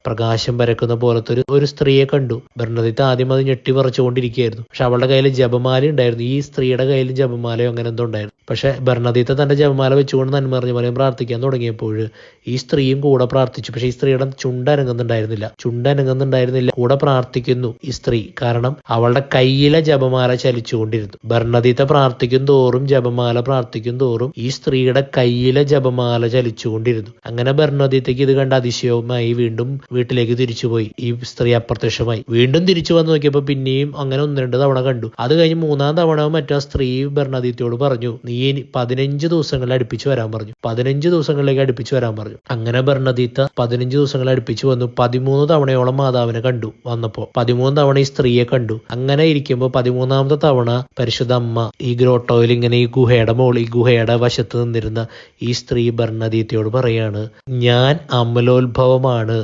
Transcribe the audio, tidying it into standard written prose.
പ്രകാശം പരക്കുന്ന പോലത്തെ ഒരു സ്ത്രീയെ കണ്ടു. ബെർണദീത്ത ആദ്യം അത് ഞെട്ടി വിറച്ചുകൊണ്ടിരിക്കുകയായിരുന്നു. പക്ഷെ അവളുടെ കയ്യിൽ ജപമാല ഉണ്ടായിരുന്നു. ഈ സ്ത്രീയുടെ കയ്യിൽ ജപമാലയോ അങ്ങനെ എന്തോ ഉണ്ടായിരുന്നു. പക്ഷെ ബെർണദീത്ത തന്റെ ജപമാല വെച്ചുകൊണ്ട് നന്മ നിറഞ്ഞ മറിയം പ്രാർത്ഥിക്കാൻ തുടങ്ങിയപ്പോൾ ഈ സ്ത്രീയും കൂടെ പ്രാർത്ഥിച്ചു. പക്ഷെ ഈ സ്ത്രീയുടെ ചുണ്ടനങ്ങുന്നുണ്ടായിരുന്നില്ല. കൂടെ പ്രാർത്ഥിക്കുന്നു ഈ സ്ത്രീ. കാരണം അവളുടെ കയ്യിലെ ജപമാല ചലിച്ചുകൊണ്ടിരുന്നു. ബെർണദീത്ത പ്രാർത്ഥിക്കും തോറും ഈ സ്ത്രീയുടെ കയ്യിലെ ജപമാല ചലിച്ചുകൊണ്ടിരുന്നു. അങ്ങനെ ബെർണദീത്തയ്ക്ക് ഇത് കണ്ട അതിശയവുമായി വീണ്ടും വീട്ടിലേക്ക് തിരിച്ചുപോയി. ഈ സ്ത്രീ അപ്രത്യക്ഷമായി. വീണ്ടും തിരിച്ചു വന്ന് നോക്കിയപ്പോൾ പിന്നെയും അങ്ങനെ 1-2 തവണ കണ്ടു. അത് കഴിഞ്ഞ് 3-ാം തവണ മറ്റോ സ്ത്രീ ബെർണദീത്തയോട് പറഞ്ഞു, നീ 15 ദിവസങ്ങളിൽ അടുപ്പിച്ച് വരാൻ പറഞ്ഞു. 15 ദിവസങ്ങളിലേക്ക് അടുപ്പിച്ച് വരാൻ പറഞ്ഞു. അങ്ങനെ ബെർണദീത്ത 15 ദിവസങ്ങൾ അടുപ്പിച്ച് വന്നു. 13 തവണയോളം മാതാവിനെ കണ്ടു. വന്നപ്പോ 13 തവണ ഈ സ്ത്രീയെ കണ്ടു. അങ്ങനെ ഇരിക്കുമ്പോൾ 13-ാമത്തെ തവണ പരിശുദ്ധ അമ്മ ഈ ഗ്രോട്ടോയിൽ ഇങ്ങനെ ഈ ഗുഹയുടെ വശത്ത് നിന്നിരുന്ന ഈ സ്ത്രീ ബെർണദീത്തയോട് പറയാണ്, ഞാൻ അമലോത്ഭവമാണ്.